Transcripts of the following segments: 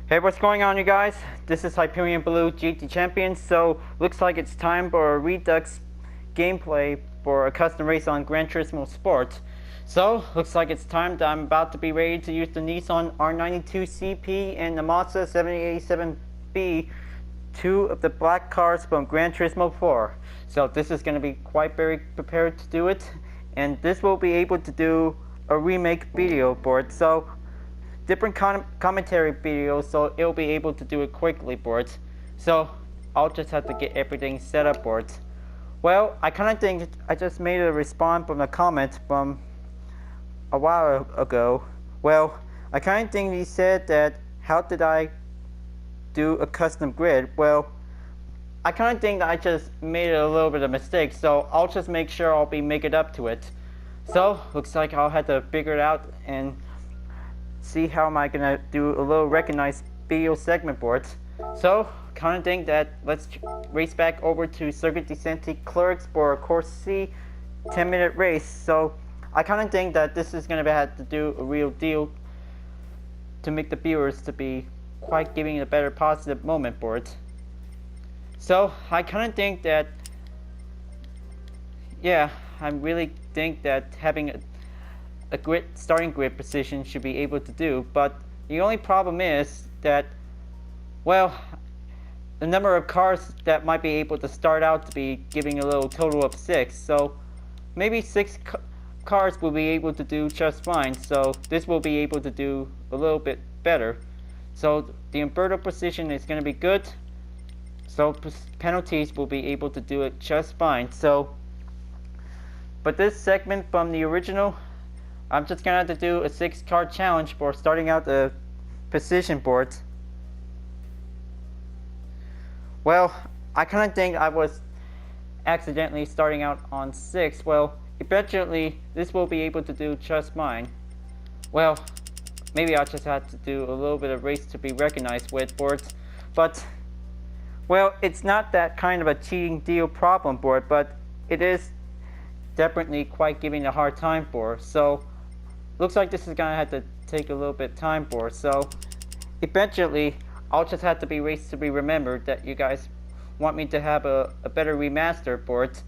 Hey, what's going on, you guys? This is Hyperion-Blue-GT champion. So looks like it's time for a Redux gameplay for a custom race on Gran Turismo Sport. So looks like it's time that I'm about to be ready to use the Nissan R92 CP and the Mazda 7087B, two of the black cars from Gran Turismo 4. So this is going to be quite very prepared to do it, and this will be able to do a remake video for it. So different commentary videos, so it'll be able to do it quickly for it. So I'll just have to get everything set up for it. Well, I kind of think I just made a response from a comment from a while ago. Well, I kind of think he said that how did I do a custom grid? Well, I kind of think that I just made a little bit of a mistake, so I'll just make sure I'll be making up to it. So looks like I'll have to figure it out and see how am I gonna do a little recognized video segment for it. So kind of think that let's race back over to Circuit Decenti Clerks for a Course C 10-minute race. So I kind of think that this is gonna have to do a real deal to make the viewers to be quite giving a better positive moment for it. So I kind of think that, yeah, I really think that having a starting grid position should be able to do, but the only problem is that, well, the number of cars that might be able to start out to be giving a little total of 6, so maybe 6 cars will be able to do just fine, so this will be able to do a little bit better. So the inverter position is going to be good, so penalties will be able to do it just fine. So, but this segment from the original, I'm just gonna have to do a 6-car challenge for starting out the position board. Well, I kind of think I was accidentally starting out on 6. Well, eventually this will be able to do just fine. Well, maybe I'll just have to do a little bit of race to be recognized with boards, but well, it's not that kind of a cheating deal problem board, but it is definitely quite giving a hard time for. So looks like this is gonna have to take a little bit of time for. So eventually I'll just have to be raced to be remembered that you guys want me to have a better remaster for it.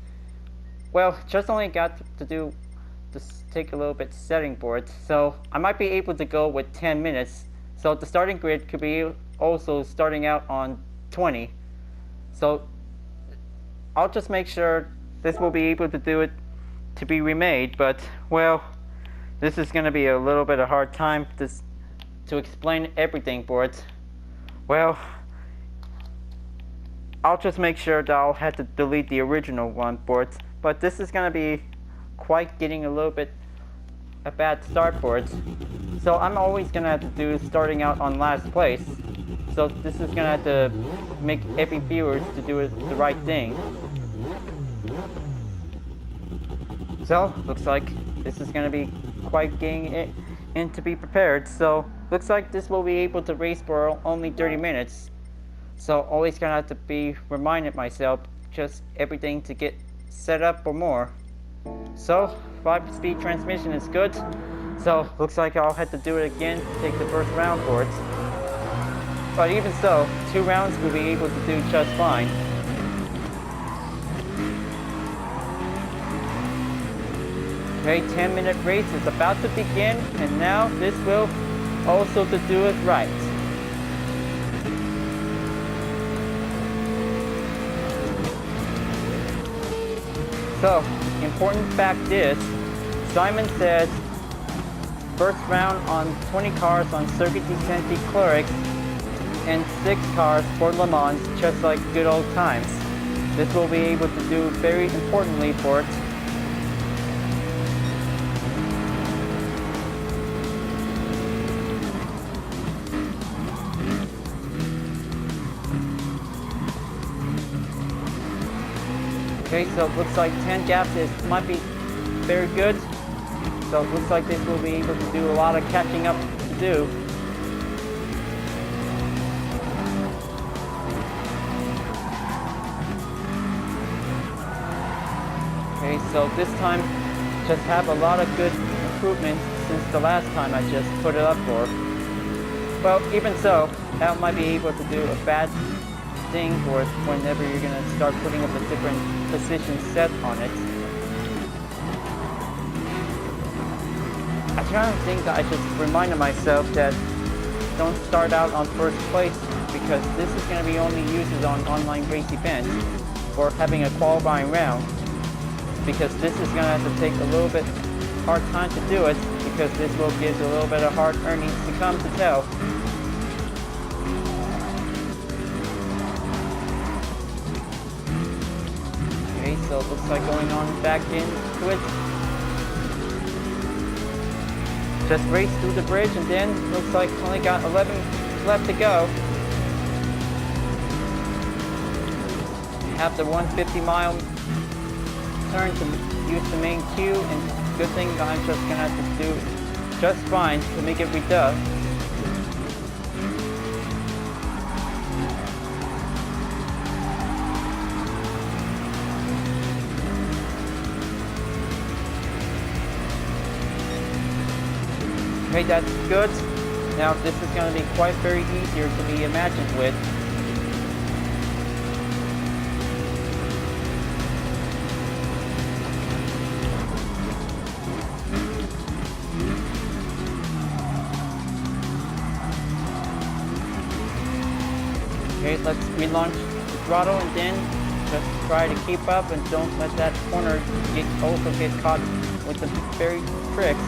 Well, just only got to do this, take a little bit setting for it, so I might be able to go with 10 minutes. So the starting grid could be also starting out on 20. So I'll just make sure this will be able to do it to be remade, but well, this is going to be a little bit of a hard time to explain everything for it. Well, I'll just make sure that I'll have to delete the original one for it, but this is going to be quite getting a little bit a bad start for it. So I'm always going to have to do starting out on last place. So this is going to have to make every viewer to do the right thing. So looks like this is going to be quite getting it in to be prepared. So looks like this will be able to race for only 30 minutes. So always gonna have to be reminded myself just everything to get set up for more. So 5-speed transmission is good. So looks like I'll have to do it again to take the first round for it. But even so, 2 rounds will be able to do just fine. Okay, 10-minute race is about to begin, and now this will also to do it right. So, important fact is, Simon said first round on 20 cars on Circuit Decenti Clerks and 6 cars for Le Mans, just like good old times. This will be able to do very importantly for it. Okay, so it looks like 10 gaps might be very good. So it looks like this will be able to do a lot of catching up to do. Okay, so this time just have a lot of good improvements since the last time I just put it up for. Well, even so, that might be able to do a bad thing for whenever you're gonna start putting up a different position set on it. I kind of think that I just reminded myself that don't start out on first place, because this is going to be only used on online race events or having a qualifying round, because this is going to have to take a little bit hard time to do it, because this will give a little bit of hard earnings to come to tell. Okay, so it looks like going on back into it. Just race through the bridge, and then looks like only got 11 left to go. Have the 150-mile turn to use the main queue, and good thing I'm just gonna have to do just fine to make it reduct. Okay, that's good. Now this is going to be quite very easier to be imagined with. Okay, let's relaunch the throttle, and then just try to keep up and don't let that corner also get caught with the very tricks.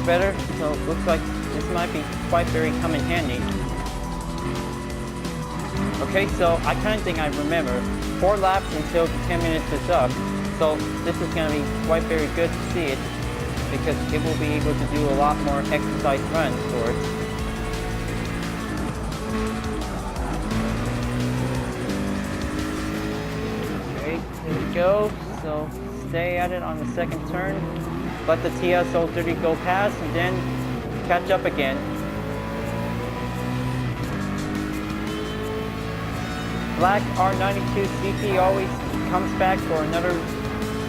Better, so it looks like this might be quite very come in handy. Okay, so I kind of think I remember 4 laps until the 10 minutes is up, so this is going to be quite very good to see it, because it will be able to do a lot more exercise runs for it. Okay, here we go, so stay at it on the second turn. Let the TS030 go past, and then catch up again. Black R92 CP always comes back for another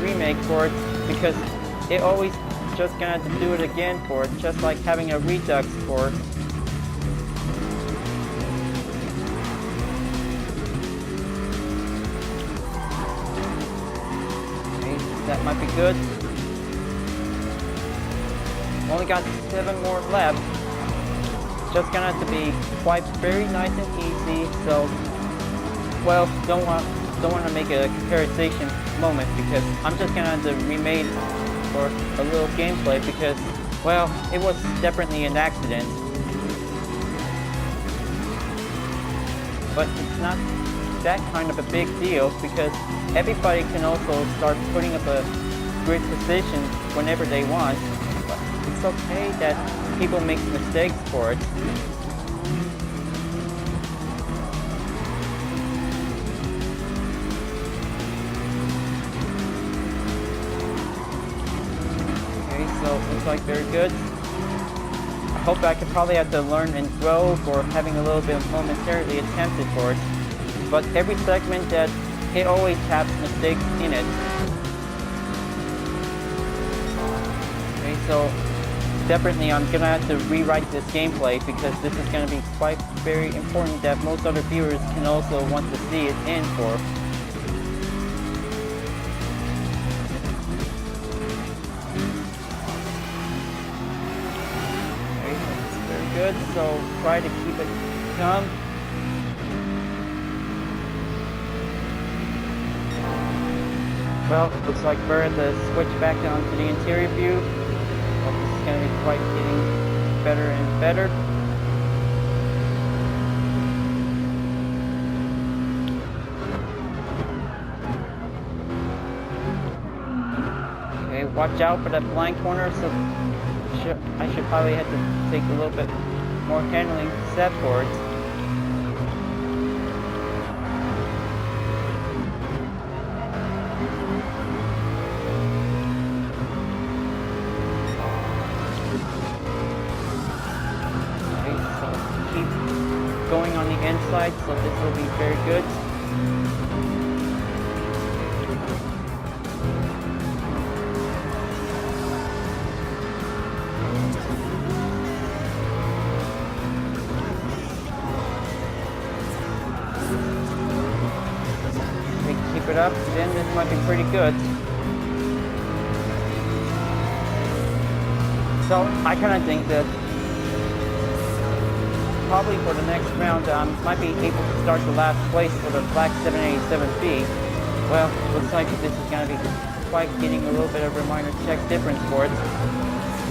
remake for it, because it always just gonna have to do it again for it, just like having a Redux for it. Okay, that might be good. Only got 7 more left. Just gonna have to be quite very nice and easy. So, well, don't want to make a comparison moment, because I'm just gonna have to remake for a little gameplay, because, well, it was definitely an accident. But it's not that kind of a big deal, because everybody can also start putting up a grid position whenever they want. It's okay that people make mistakes for it. Okay, so it looks like very good. I hope I could probably have to learn and grow for having a little bit momentarily attempted for it. But every segment that it always has mistakes in it. Okay, so definitely I'm gonna have to rewrite this gameplay, because this is gonna be quite very important that most other viewers can also want to see it in for. Okay, that's very good, so try to keep it calm. Well, it looks like we're at the switch back onto the interior view. This is going to be quite getting better and better. Okay, watch out for that blind corner, so I should probably have to take a little bit more handling set for it. inside, so this will be very good. Keep it up, then this might be pretty good. So I kind of think that probably for the next round I might be able to start the last place for the Black 787B. Well, looks like this is going to be quite getting a little bit of a minor check difference for it.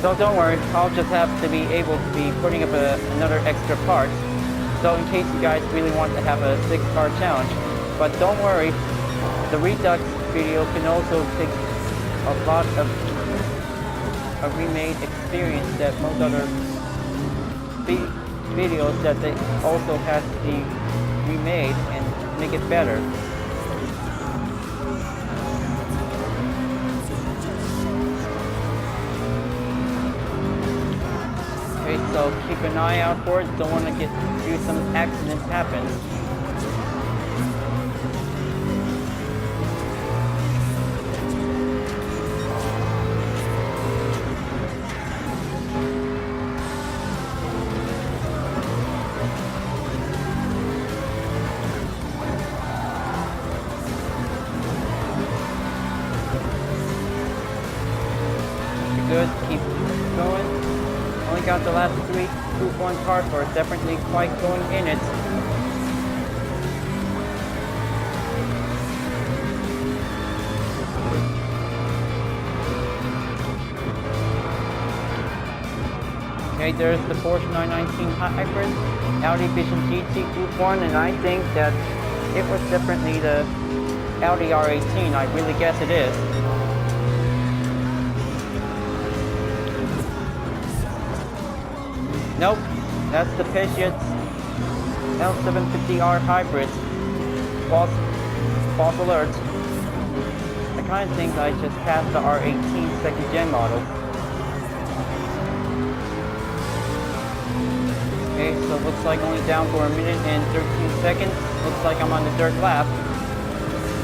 So don't worry, I'll just have to be able to be putting up another extra part. So in case you guys really want to have a 6-car challenge. But don't worry, the Redux video can also take a lot of a remade experience that most other videos that they also have to be remade and make it better. Okay, so keep an eye out for it. Don't want to do some accidents happen. Good, keep going. Only got the last 3 Group 1 cars, so it's definitely quite going in it. Okay, there's the Porsche 919 Hybrid, Audi Vision GT Group 1, and I think that it was definitely the Audi R18. I really guess it is. Nope, that's the Peugeot L750R Hybrid. False alert. I kind of think I just passed the R18 second gen model. Okay, so it looks like only down for a minute and 13 seconds. Looks like I'm on the third lap.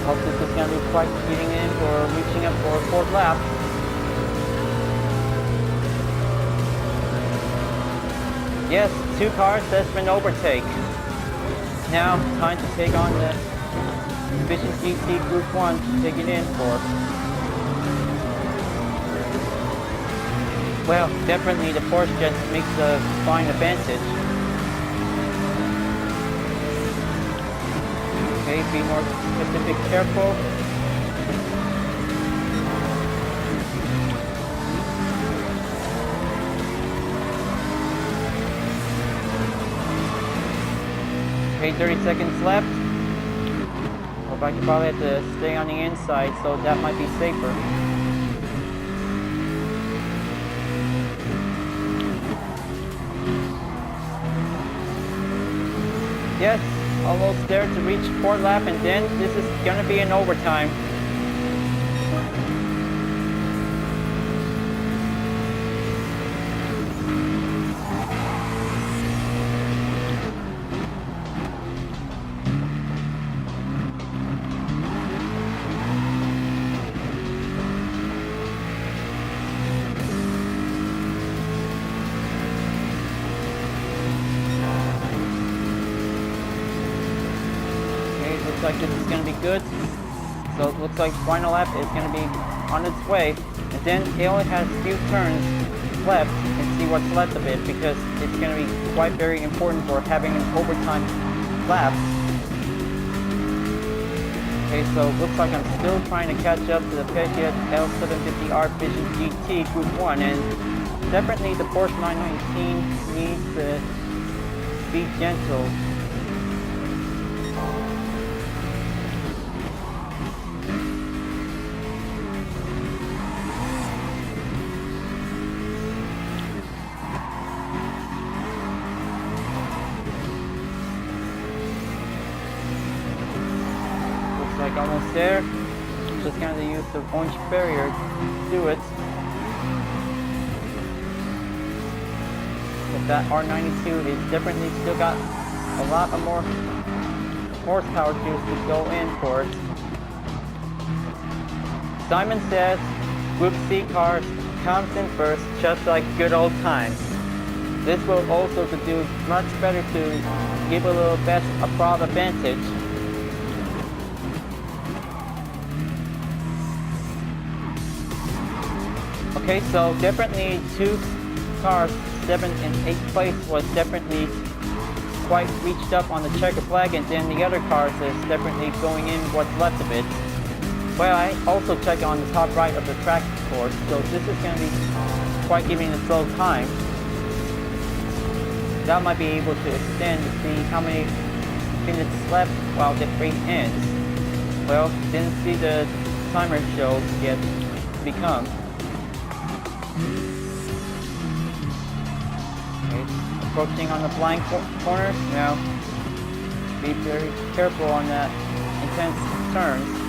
Hope this is going to be quite getting in or reaching up for a 4th lap. Yes, 2 cars, that's been overtake. Now, time to take on the Vision GT Group 1 to take it in for. Well, definitely the Porsche just makes a fine advantage. Okay, be more specific, careful. Okay, 30 seconds left. Hope I can probably have to stay on the inside, so that might be safer. Yes, almost there to reach 4th lap, and then this is gonna be an overtime. Looks like this is going to be good. So it looks like final lap is going to be on its way. And then it only has a few turns left and see what's left of it, because it's going to be quite very important for having an overtime lap. Okay, so it looks like I'm still trying to catch up to the Peugeot L750R Vision GT Group 1, and definitely the Porsche 919 needs to be gentle. Like almost there. Just gonna use the orange barrier to do it. But that R92 is definitely still got a lot of more horsepower juice to go in for it. Simon says Group C cars comes in first, just like good old times. This will also do much better to give a little best a broad advantage. Okay, so definitely 2 cars, 7th and 8th place was definitely quite reached up on the checker flag, and then the other cars is definitely going in what's left of it. Well, I also check on the top right of the track board, so this is going to be quite giving a slow time. That might be able to extend to see how many minutes left while the race ends. Well, didn't see the timer show yet become. Okay, approaching on the blind corner. Now, be very careful on that intense turns.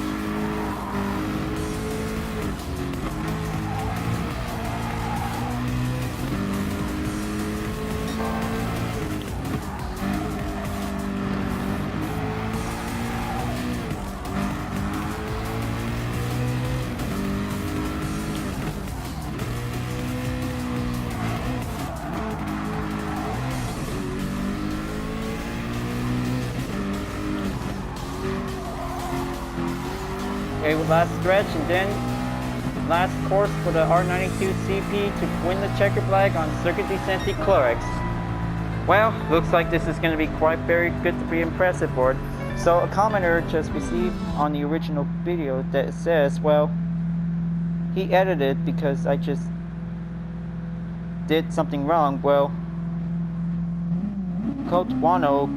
Okay, last stretch and then last course for the R92 CP to win the checker flag on Circuit de Saint Clorex. Well, looks like this is going to be quite very good to be impressive for it. So a commenter just received on the original video that says, well, he edited because I just did something wrong. Well, Coach Wano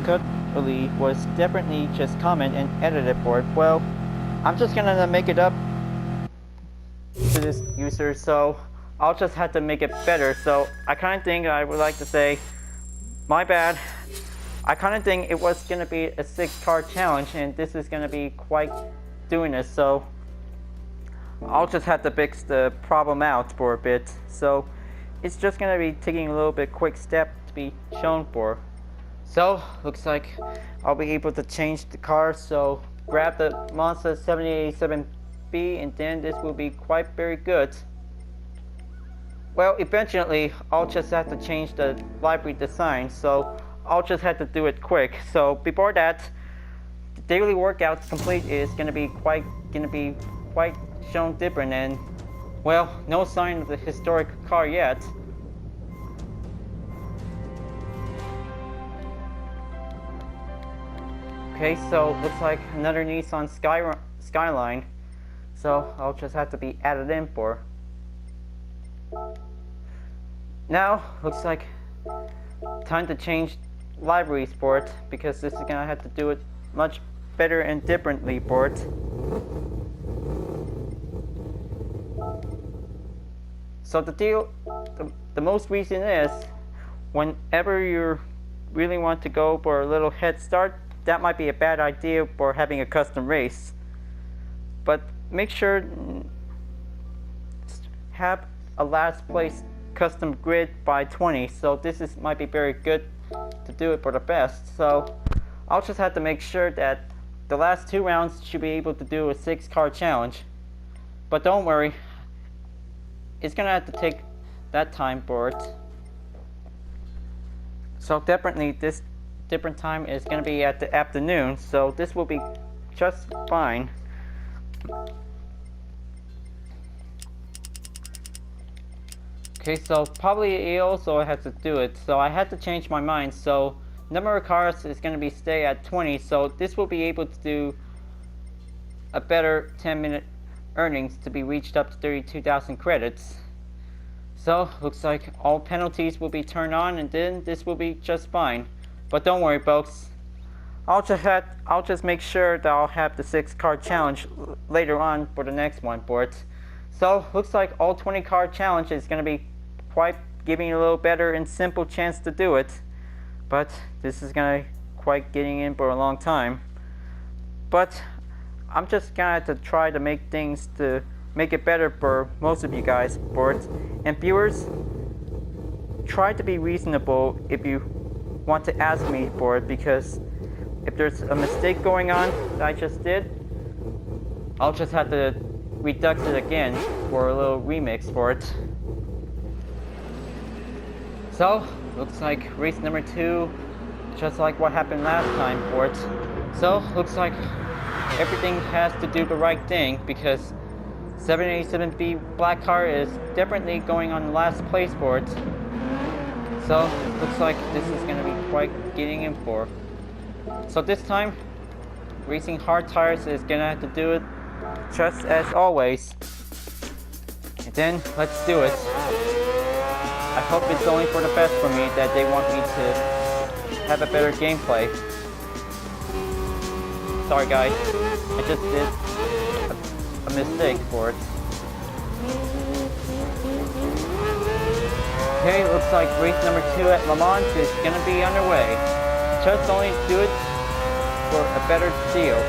Cutley was definitely just comment and edited for it. Well, I'm just gonna make it up to this user, so I'll just have to make it better. So I kind of think I would like to say, my bad. I kind of think it was gonna be a 6-car challenge, and this is gonna be quite doing this. So I'll just have to fix the problem out for a bit. So it's just gonna be taking a little bit quick step to be shown for. So looks like I'll be able to change the car. So grab the Mazda 787B, and then this will be quite very good. Well, eventually I'll just have to change the library design, so I'll just have to do it quick. So before that, the daily workouts complete is gonna be quite shown different, and well, no sign of the historic car yet. Okay, so looks like another Nissan Skyline, so I'll just have to be added in for. Now, looks like time to change libraries for it, because this is gonna have to do it much better and differently for it. So the most reason is, whenever you really want to go for a little head start, that might be a bad idea for having a custom race. But make sure have a last place custom grid by 20. So this might be very good to do it for the best. So I'll just have to make sure that the last 2 rounds should be able to do a 6-car challenge. But don't worry, it's gonna have to take that time for it. So definitely this different time is going to be at the afternoon, so this will be just fine. Okay, so probably also I had to do it, so I had to change my mind. So number of cars is going to be stay at 20, so this will be able to do a better 10-minute earnings to be reached up to 32,000 credits. So looks like all penalties will be turned on, and then this will be just fine. But don't worry, folks. I'll just make sure that I'll have the 6-car challenge later on for the next one for it. So looks like all 20-car challenge is going to be quite giving you a little better and simple chance to do it. But this is going to quite getting in for a long time. But I'm just going to try to make things to make it better for most of you guys for it. And viewers, try to be reasonable if you want to ask me for it, because if there's a mistake going on that I just did, I'll just have to redux it again for a little remix for it. So, looks like race number 2, just like what happened last time for it. So, looks like everything has to do the right thing because 787B black car is definitely going on the last place for it. So, looks like this is going to be quite getting in for. So this time, racing hard tires is going to have to do it just as always. And then, let's do it. I hope it's only for the best for me that they want me to have a better gameplay. Sorry guys, I just did a mistake for it. Okay, looks like race number 2 at Le Mans is gonna be underway. Just only do it for a better deal.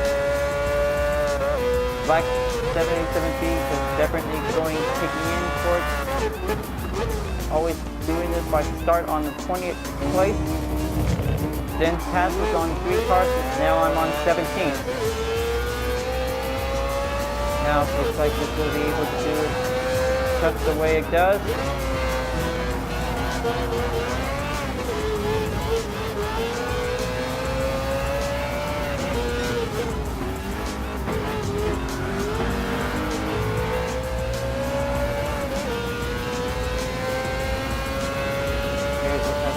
Black 787B is definitely going kicking in for it. Always doing this by start on the 20th place. Then Taz was on 3 cars, now I'm on 17th. Now it looks like this will be able to do it just the way it does.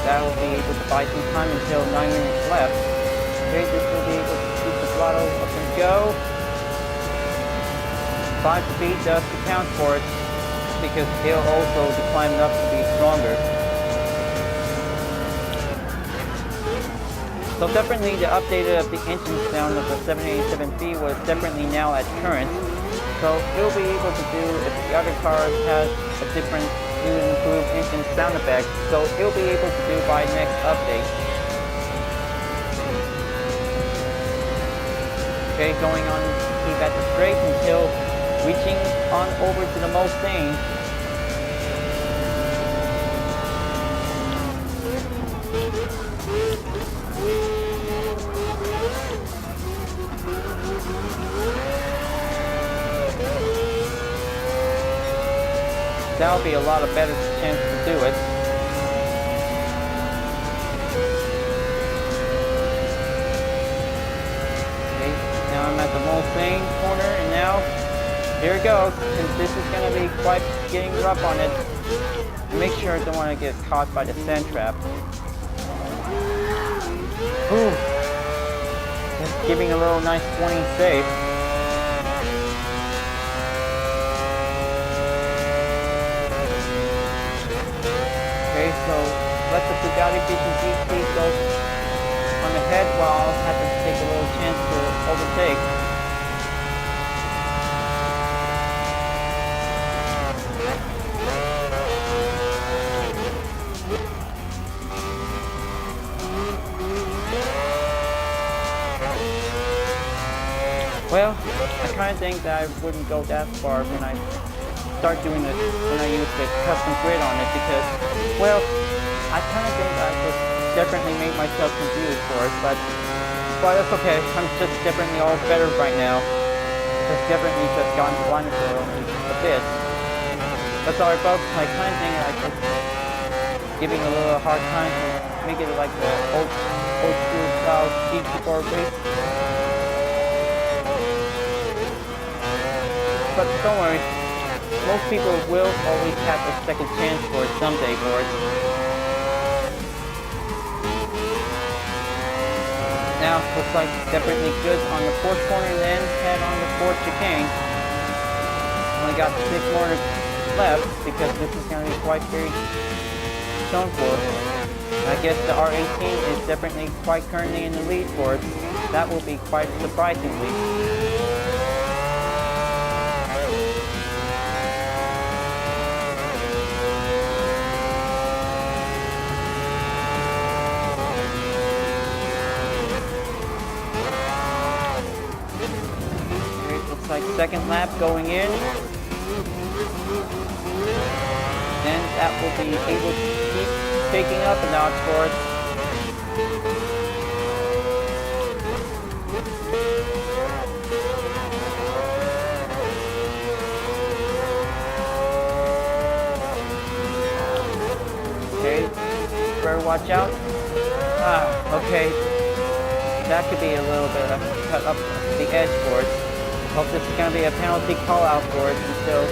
That will be able to buy some time until 9 minutes left. Okay, this will be able to keep the throttle up and go. 5 speed does account for it because it'll also decline enough to be stronger. So definitely the update of the engine sound of the 787B was definitely now at current. So it'll be able to do if the other cars has a different new and improved engine sound effect, so it'll be able to do by next update. Okay, going on keep at the straight until reaching on over to the Mulsanne. That'll be a lot of better chance to do it. Okay, now I'm at the Mulsanne corner, and now here it goes. And this is going to be quite getting rough on it. Make sure I don't want to get caught by the sand trap. Ooh. Just giving a little nice 20 safe. Okay, so let the Bugatti Vision GT go on ahead while I'll have to take a little chance to overtake. Well, I kind of think that I wouldn't go that far when I start doing this, when I use the custom grid on it, because, well, I kind of think I just definitely made myself confused for it, but that's okay. I'm just definitely all better right now. Just definitely just gotten blinded for only a bit. But sorry folks, I kind of think I just giving a little hard time to make it like the old school style GT4 race. But don't worry, most people will always have a second chance for it someday for it. Now, looks like definitely good on the fourth corner and then head on the fourth chicane. Only got 6 more left because this is going to be quite very shown for. I guess the R18 is definitely quite currently in the lead for it. That will be quite surprisingly. Like second lap going in, and that will be able to keep taking up a notch for it. watch out. Okay. That could be a little bit of cut up the edge for it. Hope this is going to be a penalty call out for it, and so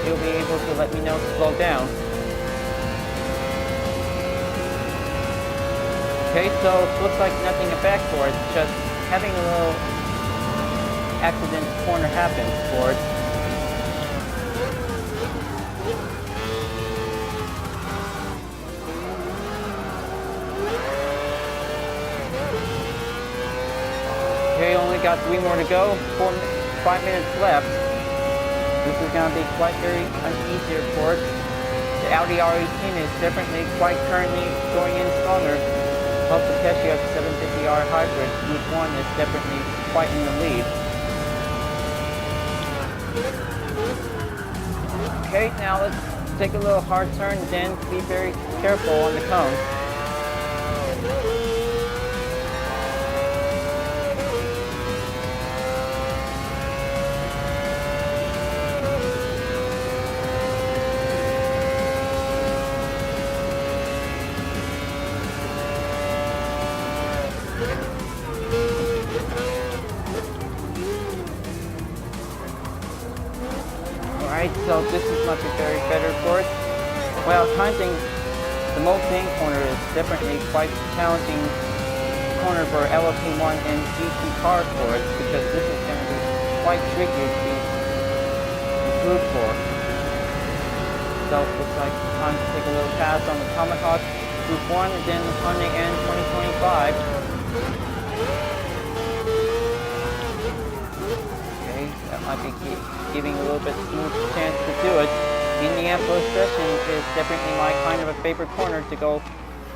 you'll be able to let me know to slow down. Okay, so it looks like nothing to back for it, just having a little accident corner happen for it. Okay, only got 3 more to go, 5 minutes left. This is going to be quite very easier for it. The Audi R18 is definitely quite currently going in stronger. Plus the Casio 750R Hybrid Group 1 is definitely quite in the lead. Okay, now let's take a little hard turn, then be very careful on the cones. So this is much very better for it. Well, timing the Mulsanne corner is definitely quite challenging corner for LMP1 and GT cars for it, because this is going to be quite tricky to be improved for. So it looks like time to take a little pass on the Tomahawk Group 1 and then the Hyundai N 2025. That might be giving a little bit smooth chance to do it. Indianapolis session is definitely my kind of a favorite corner to go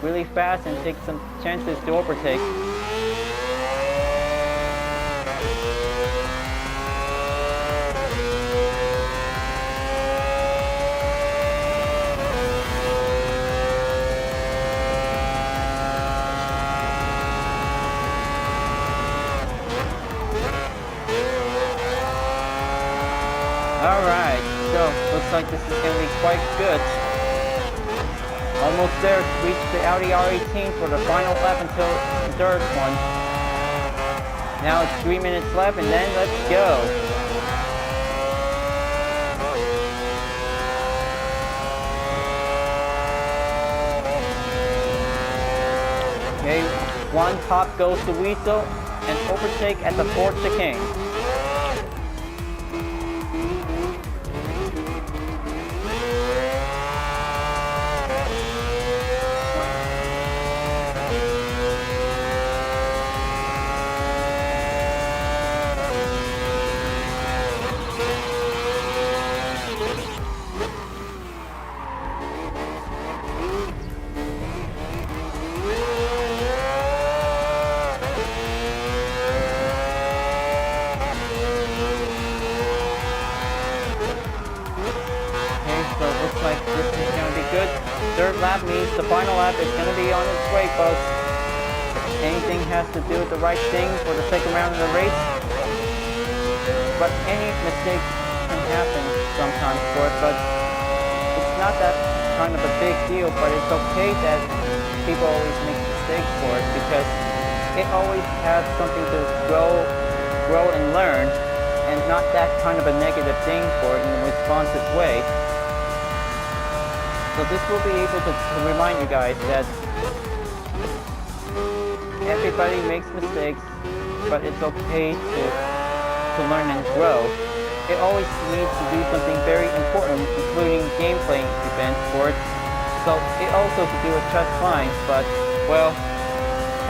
really fast and take some chances to overtake. Alright, so looks like this is going to be quite good. Almost there to reach the Audi R18 for the final lap until the third one. Now it's 3 minutes left and then let's go. Okay, one top goes to Weasel and overtake at the fourth chicane. Third lap means the final lap is going to be on its way, folks. Anything has to do with the right thing for the second round of the race. But any mistake can happen sometimes for it, but it's not that kind of a big deal, but it's okay that people always make mistakes for it, because it always has something to grow and learn, and not that kind of a negative thing for it in a responsive way. So this will be able to remind you guys that everybody makes mistakes, but it's okay to learn and grow. It always needs to do something very important, including gameplay events for it. So it also could do with just fine, but well,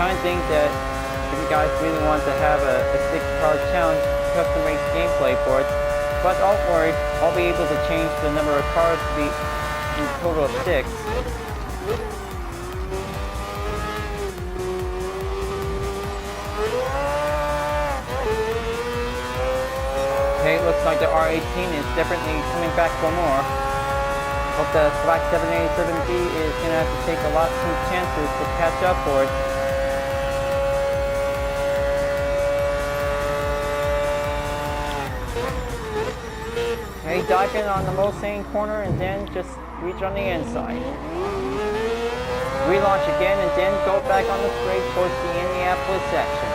kind of think that if you guys really want to have a 6-car challenge custom race gameplay for it, but don't worry, I'll be able to change the number of cars to be in a total of 6. Okay, looks like the R18 is definitely coming back for more. Hope the Black 787B is going to have to take a lot of chances to catch up for it. Okay, dive in on the Mulsanne corner and then just reach on the inside. relaunch again, and then go back on the straight towards the Indianapolis section.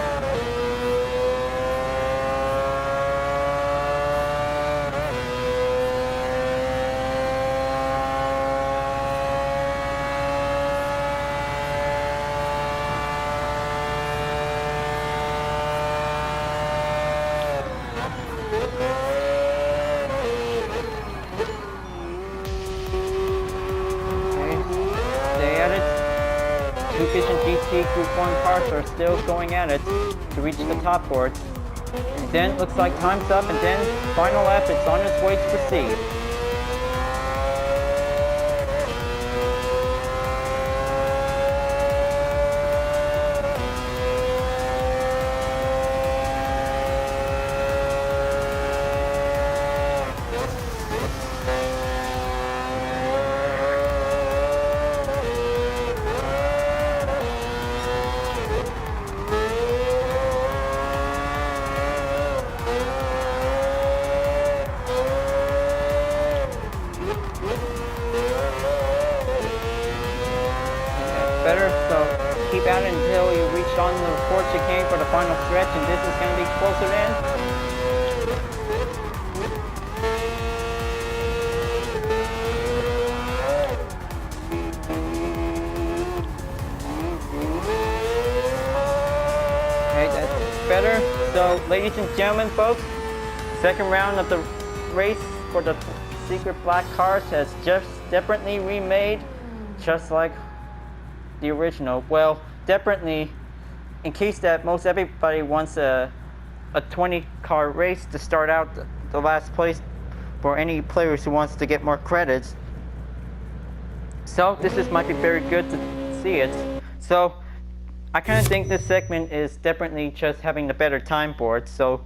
GT Group 1 cars are still going at it to reach the top board. And then looks like time's up, and then final lap, it's on its way to proceed. Better, so keep at it until you reach on the fourth chicane for the final stretch, and this is going to be closer in. Okay, that's better. So, ladies and gentlemen, folks, second round of the race for the secret black cars has just definitely remade, just like the original. Well, definitely, in case that most everybody wants a 20 car race to start out the last place for any players who wants to get more credits. So this might be very good to see it. So I kind of think this segment is definitely just having the better time for it, so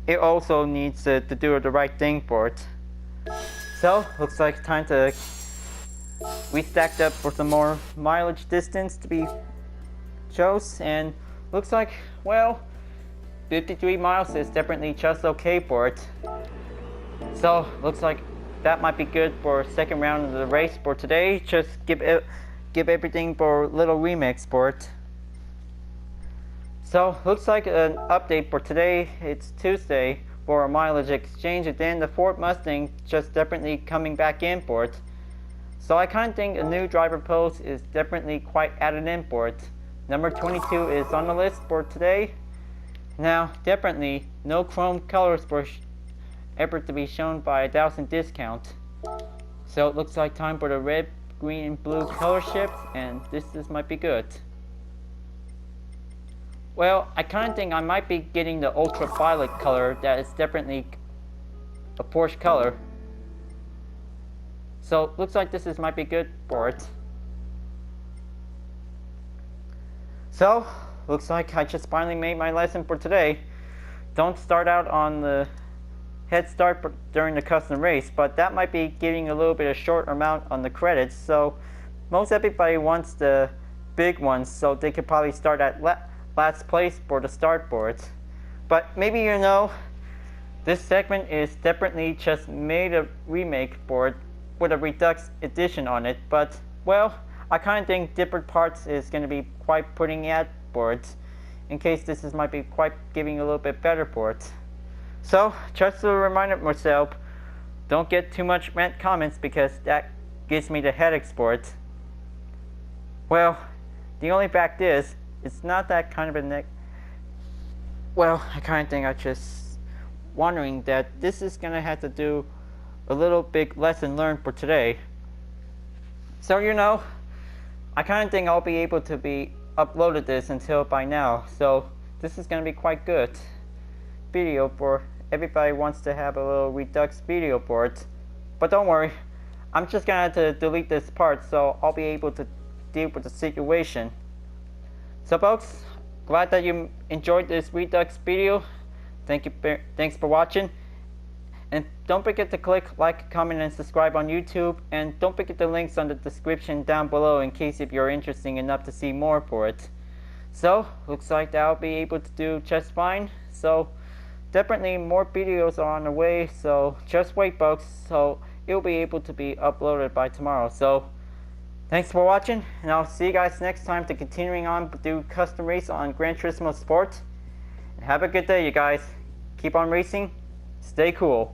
it also needs to do the right thing for it. So looks like time to we stacked up for some more mileage distance to be chose, and looks like, well, 53 miles is definitely just okay for it. So looks like that might be good for second round of the race for today. Just give everything for a little remix for it. So looks like an update for today. It's Tuesday for a mileage exchange, and then the Ford Mustang just definitely coming back in for it. So I kind of think a new driver post is definitely quite added in for it. Number 22 is on the list for today. Now, definitely no chrome colors for ever to be shown by 1,000 discount. So it looks like time for the red, green, and blue color shift, and this might be good. Well, I kind of think I might be getting the ultraviolet color. That is definitely a Porsche color. So looks like this might be good for it. So looks like I just finally made my lesson for today. Don't start out on the head start during the custom race, but that might be giving a little bit of short amount on the credits. So most everybody wants the big ones, so they could probably start at last place for the start boards. But maybe you know, this segment is definitely just made a remake for it, with a Redux edition on it, but well, I kind of think different parts is going to be quite putting at for it, in case this might be quite giving a little bit better for it. So just to remind myself, don't get too much rant comments, because that gives me the headaches for it. Well, the only fact is, it's not that kind of a well, I kind of think I just wondering that this is going to have to do a little big lesson learned for today. So you know, I kind of think I'll be able to be uploaded this until by now. So this is going to be quite good video for everybody who wants to have a little Redux video for it. But don't worry, I'm just going to have to delete this part, so I'll be able to deal with the situation. So folks, glad that you enjoyed this Redux video. Thanks for watching. And don't forget to click like, comment, and subscribe on YouTube. And don't forget the links on the description down below in case if you're interested enough to see more for it. So, looks like I'll be able to do just fine. So, definitely more videos are on the way. So, just wait folks. So, it'll be able to be uploaded by tomorrow. So, Thanks for watching, and I'll see you guys next time to continuing on to do custom race on Gran Turismo Sport. And have a good day, you guys. Keep on racing. Stay cool.